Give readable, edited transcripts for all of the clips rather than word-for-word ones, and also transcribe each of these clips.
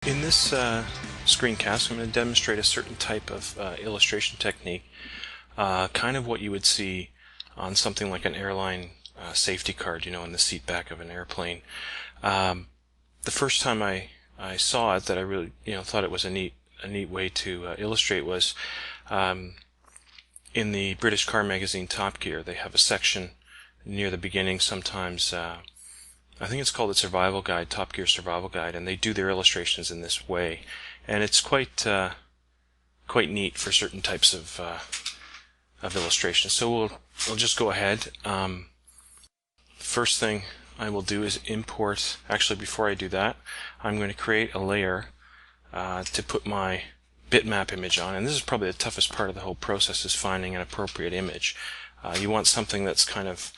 In this screencast, I'm going to demonstrate a certain type of illustration technique, kind of what you would see on something like an airline safety card, in the seat back of an airplane. The first time I saw it, that I really thought it was a neat way to illustrate was in the British car magazine Top Gear. They have a section near the beginning sometimes. I think it's called the Survival Guide, Top Gear Survival Guide, and they do their illustrations in this way, and it's quite neat for certain types of illustrations. So we'll just go ahead. First thing I will do is import. Actually, before I do that, I'm going to create a layer to put my bitmap image on, and this is probably the toughest part of the whole process, is finding an appropriate image. You want something that's kind of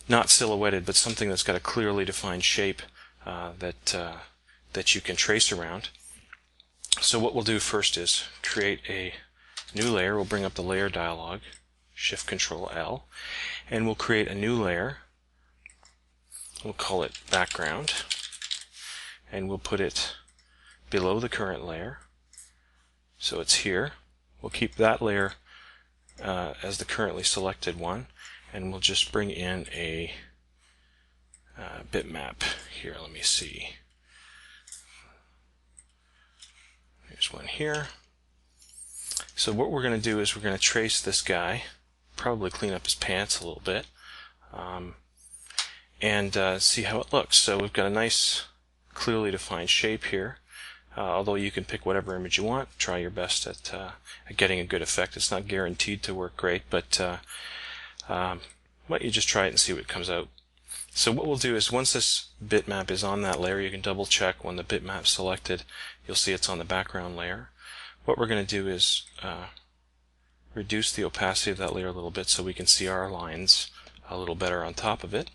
not silhouetted, but something that's got a clearly defined shape that you can trace around. So what we'll do first is create a new layer. We'll bring up the layer dialog, Shift-Control-L, and we'll create a new layer. We'll call it background, and we'll put it below the current layer. So it's here. We'll keep that layer as the currently selected one, and we'll just bring in a bitmap here. Let me see. Here's one here. So what we're going to do is we're going to trace this guy, probably clean up his pants a little bit, and see how it looks. So we've got a nice, clearly defined shape here. Although you can pick whatever image you want, try your best at getting a good effect. It's not guaranteed to work great, but you just try it and see what comes out. So what we'll do is, once this bitmap is on that layer, you can double check when the bitmap's selected. You'll see it's on the background layer. What we're going to do is reduce the opacity of that layer a little bit so we can see our lines a little better on top of it.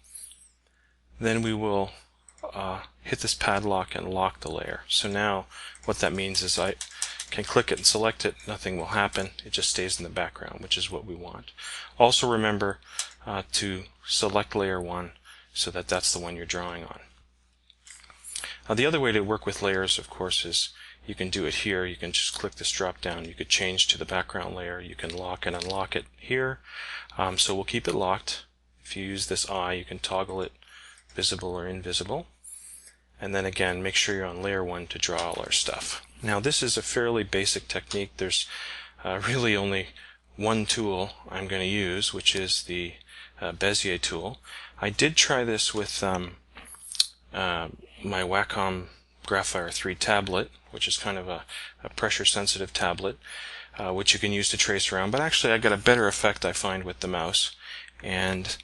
Then we will hit this padlock and lock the layer. So now what that means is I can click it and select it, nothing will happen, it just stays in the background, which is what we want. Also remember to select layer 1 so that that's the one you're drawing on. The other way to work with layers, of course, is you can do it here. You can just click this drop down. You could change to the background layer. You can lock and unlock it here. So we'll keep it locked. If you use this eye, you can toggle it visible or invisible. And then again, make sure you're on layer 1 to draw all our stuff. Now this is a fairly basic technique. There's really only one tool I'm going to use, which is the Bezier tool. I did try this with my Wacom Graphire 3 tablet, which is kind of a pressure sensitive tablet, which you can use to trace around, but actually I got a better effect, I find, with the mouse. And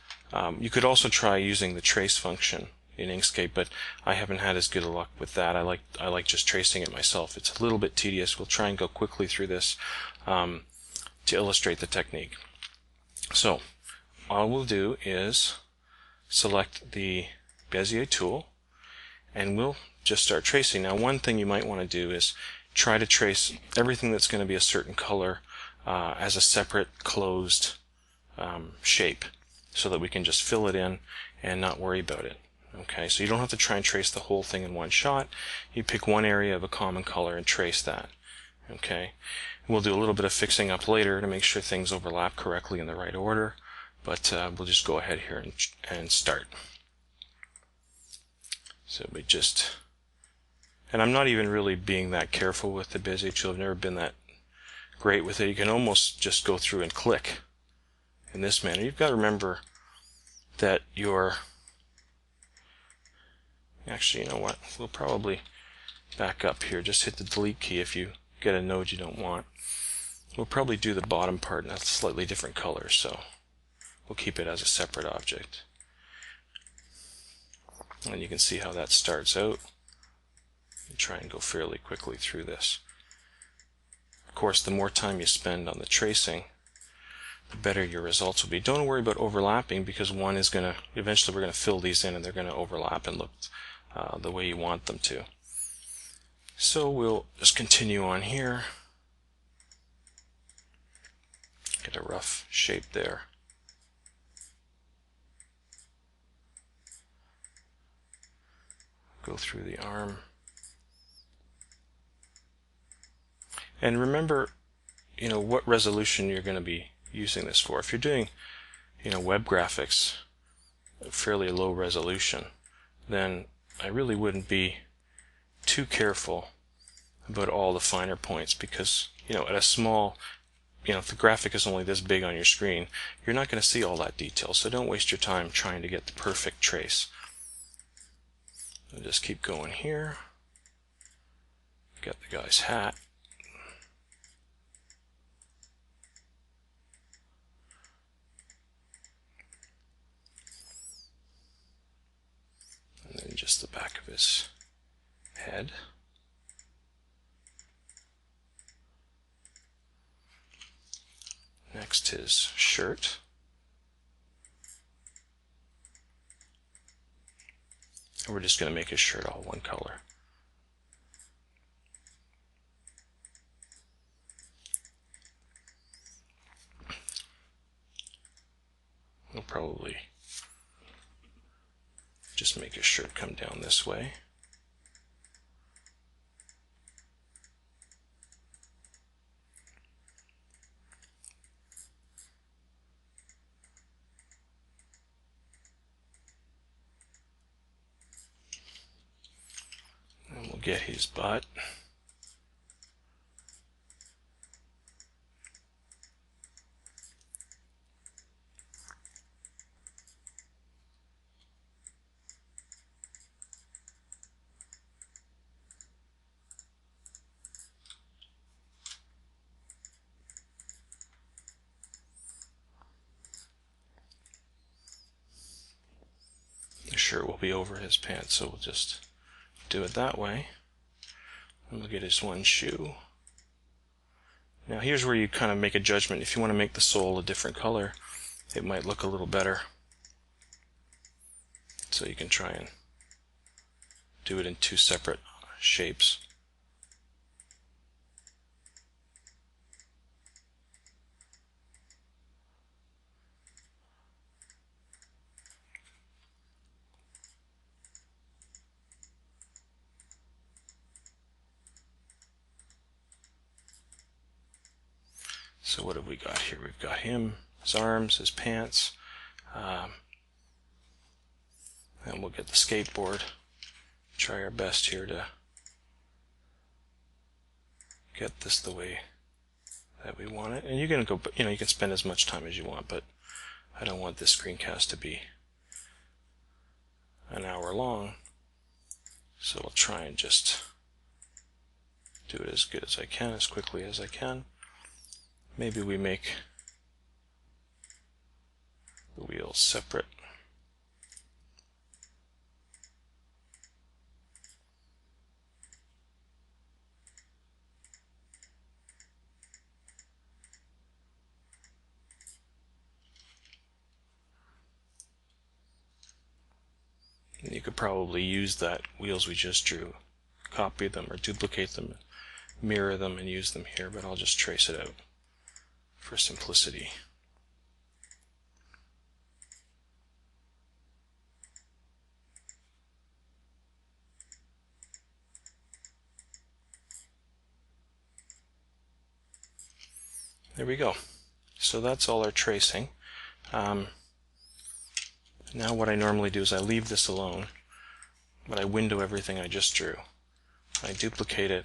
you could also try using the trace function in Inkscape, but I haven't had as good a luck with that. I like just tracing it myself. It's a little bit tedious. We'll try and go quickly through this to illustrate the technique. So all we'll do is select the Bezier tool, and we'll just start tracing. Now, one thing you might want to do is try to trace everything that's going to be a certain color as a separate closed shape, so that we can just fill it in and not worry about it. Okay, so you don't have to try and trace the whole thing in one shot. You pick one area of a common color and trace that. Okay, we'll do a little bit of fixing up later to make sure things overlap correctly in the right order, but we'll just go ahead here and start. So we just, and I'm not even really being that careful with the Bezier tool. I've never been that great with it. You can almost just go through and click in this manner. You've got to remember that actually, you know what, we'll probably back up here. Just hit the delete key if you get a node you don't want. We'll probably do the bottom part in a slightly different color, so we'll keep it as a separate object. And you can see how that starts out. And try and go fairly quickly through this. Of course, the more time you spend on the tracing, the better your results will be. Don't worry about overlapping, because one is going to, eventually we're going to fill these in and they're going to overlap and look the way you want them to. So we'll just continue on here. Get a rough shape there. Go through the arm. And remember, what resolution you're going to be using this for. If you're doing, web graphics, fairly low resolution, then I really wouldn't be too careful about all the finer points, because, at a small, if the graphic is only this big on your screen, you're not going to see all that detail. So don't waste your time trying to get the perfect trace. I'll just keep going here. Got the guy's hat. And then just the back of his head. Next, his shirt. And we're just going to make his shirt all one color. We'll probably just make his shirt come down this way. And we'll get his butt. The shirt will be over his pants, so we'll just do it that way. And we'll get his one shoe. Now here's where you kind of make a judgment. If you want to make the sole a different color, it might look a little better. So you can try and do it in two separate shapes. So what have we got here? We've got him, his arms, his pants, and we'll get the skateboard. Try our best here to get this the way that we want it. And you can go, you can spend as much time as you want, but I don't want this screencast to be an hour long. So I'll try and just do it as good as I can, as quickly as I can. Maybe we make the wheels separate. And you could probably use that wheels we just drew, copy them or duplicate them, mirror them and use them here, but I'll just trace it out for simplicity. There we go. So that's all our tracing. Now what I normally do is I leave this alone, but I window everything I just drew. I duplicate it,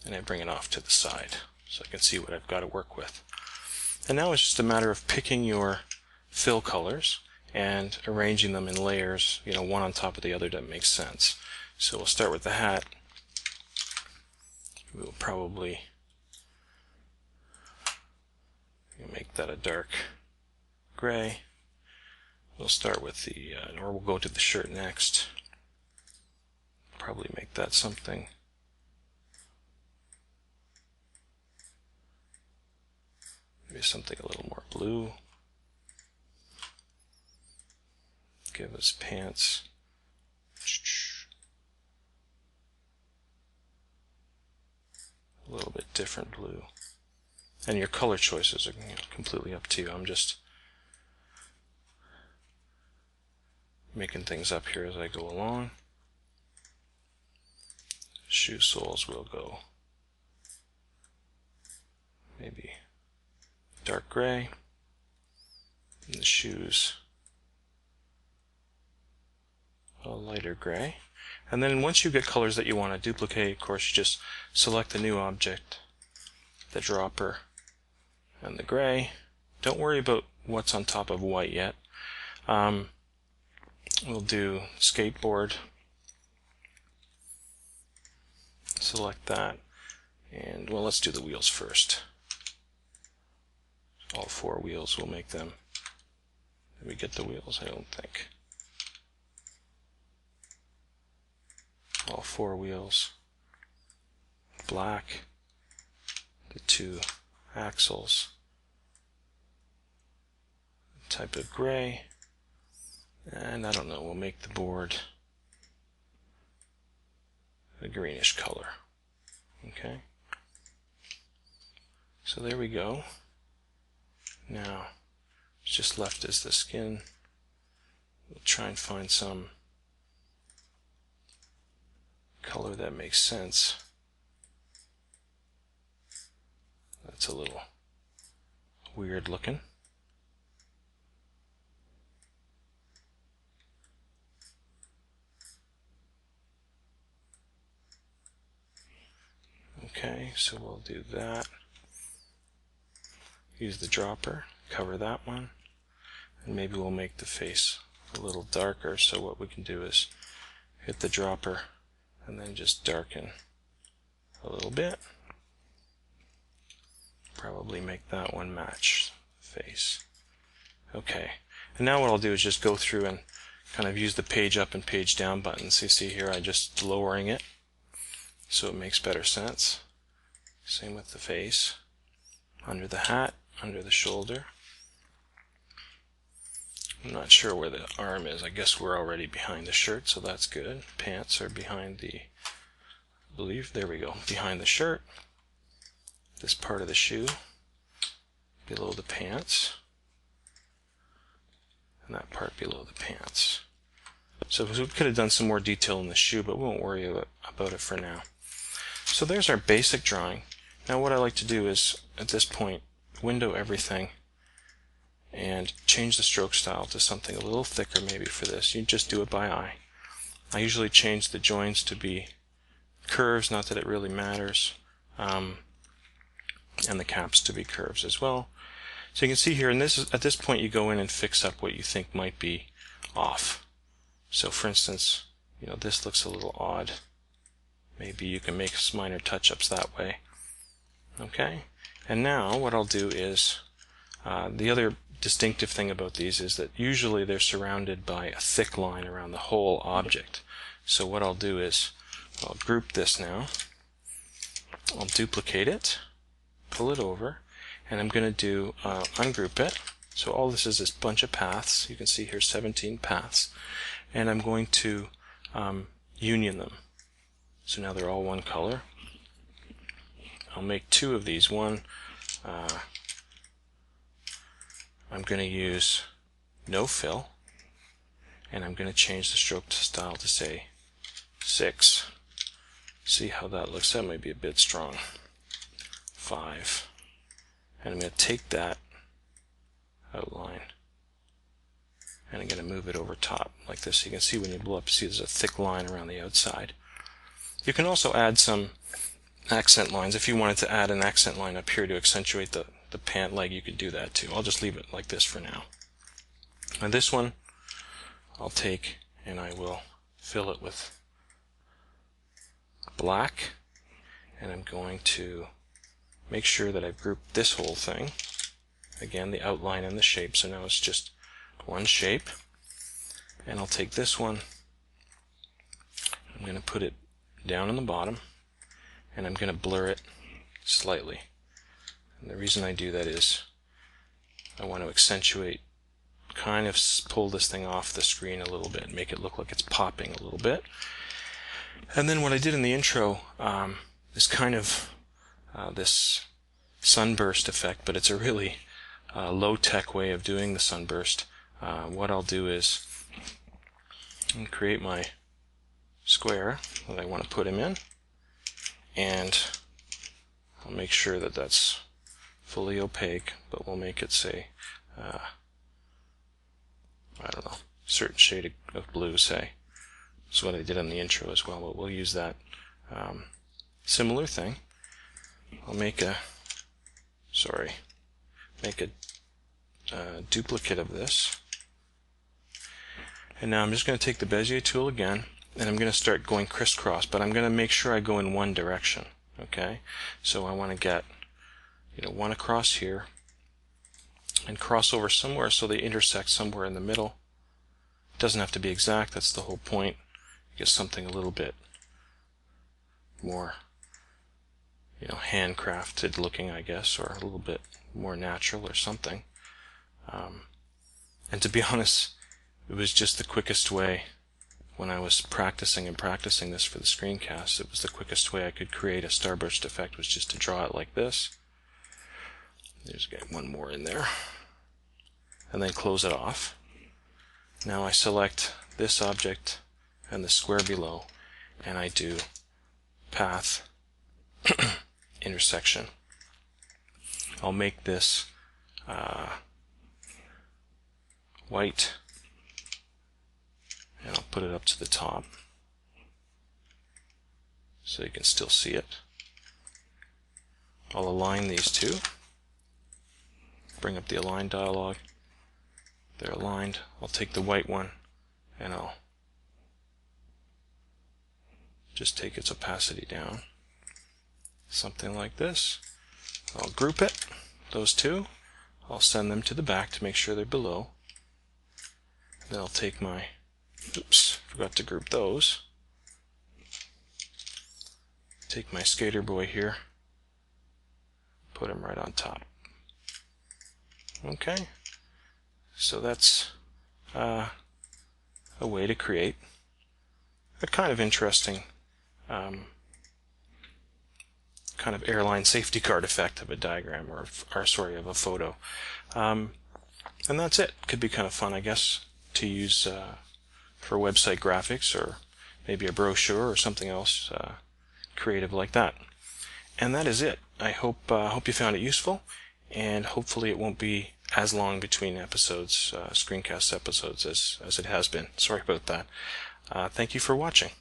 and I bring it off to the side so I can see what I've got to work with. And now it's just a matter of picking your fill colors and arranging them in layers, one on top of the other that makes sense. So we'll start with the hat. We'll probably make that a dark gray. We'll start with the, or we'll go to the shirt next. Probably make that something. Maybe something a little more blue. Give us pants. A little bit different blue. And your color choices are completely up to you. I'm just making things up here as I go along. Shoe soles will go dark gray, and the shoes a lighter gray. And then once you get colors that you want to duplicate, of course, you just select the new object, the dropper, and the gray. Don't worry about what's on top of white yet. We'll do skateboard, select that, and well, let's do the wheels first. All 4 wheels, we'll make them. Did we get the wheels? I don't think. All 4 wheels, black, the 2 axles, type of gray, and I don't know, we'll make the board a greenish color. Okay, so there we go. Now it's just left as the skin. We'll try and find some color that makes sense. That's a little weird looking. Okay, so we'll do that. Use the dropper, cover that one, and maybe we'll make the face a little darker. So what we can do is hit the dropper and then just darken a little bit. Probably make that one match the face. Okay, and now what I'll do is just go through and kind of use the page up and page down buttons. You see here, I'm just lowering it so it makes better sense. Same with the face. Under the hat, under the shoulder. I'm not sure where the arm is. I guess we're already behind the shirt, so that's good. Pants are behind the, I believe, there we go, behind the shirt. This part of the shoe below the pants, and that part below the pants. So we could have done some more detail in the shoe, but we won't worry about it for now. So there's our basic drawing. Now what I like to do is, at this point, window everything and change the stroke style to something a little thicker maybe for this. You just do it by eye. I usually change the joins to be curves, not that it really matters, and the caps to be curves as well. So you can see here, and this is, at this point you go in and fix up what you think might be off. So for instance, you know, this looks a little odd. Maybe you can make some minor touch-ups that way. Okay, and now what I'll do is, the other distinctive thing about these is that usually they're surrounded by a thick line around the whole object. So what I'll do is, I'll group this now, I'll duplicate it, pull it over, and I'm going to do ungroup it. So all this is this bunch of paths. You can see here 17 paths, and I'm going to union them. So now they're all one color. I'll make 2 of these. One, I'm going to use no fill, and I'm going to change the stroke style to say 6. See how that looks? That might be a bit strong. 5. And I'm going to take that outline and I'm going to move it over top like this. So you can see when you blow up, see there's a thick line around the outside. You can also add some accent lines. If you wanted to add an accent line up here to accentuate the pant leg, you could do that too. I'll just leave it like this for now. And this one I'll take and I will fill it with black, and I'm going to make sure that I've grouped this whole thing. Again, the outline and the shape, so now it's just one shape. And I'll take this one, I'm going to put it down in the bottom, and I'm going to blur it slightly. And the reason I do that is I want to accentuate, kind of pull this thing off the screen a little bit, make it look like it's popping a little bit. And then what I did in the intro is kind of this sunburst effect, but it's a really low-tech way of doing the sunburst. What I'll do is create my square that I want to put him in, and I'll make sure that that's fully opaque, but we'll make it say, I don't know, certain shade of blue, say. That's what I did on the intro as well, but we'll use that similar thing. I'll make a duplicate of this. And now I'm just going to take the Bezier tool again, and I'm going to start going crisscross, but I'm going to make sure I go in one direction. Okay, so I want to get one across here and cross over somewhere so they intersect somewhere in the middle. It doesn't have to be exact, that's the whole point. Get something a little bit more handcrafted looking, I guess, or a little bit more natural or something. And to be honest, it was just the quickest way. When I was practicing this for the screencast, it was the quickest way I could create a starburst effect, was just to draw it like this. There's one more in there. And then close it off. Now I select this object and the square below, and I do path intersection. I'll make this white, and I'll put it up to the top so you can still see it. I'll align these two. Bring up the align dialog. They're aligned. I'll take the white one and I'll just take its opacity down. Something like this. I'll group it, those two. I'll send them to the back to make sure they're below. Then I'll take my, oops, forgot to group those. Take my skater boy here, put him right on top. Okay, so that's a way to create a kind of interesting kind of airline safety card effect of a diagram, or of a photo. And that's it. Could be kind of fun, I guess, to use for website graphics, or maybe a brochure or something else creative like that. And that is it. I hope you found it useful, and hopefully it won't be as long between episodes, screencast episodes, as it has been. Sorry about that. Thank you for watching.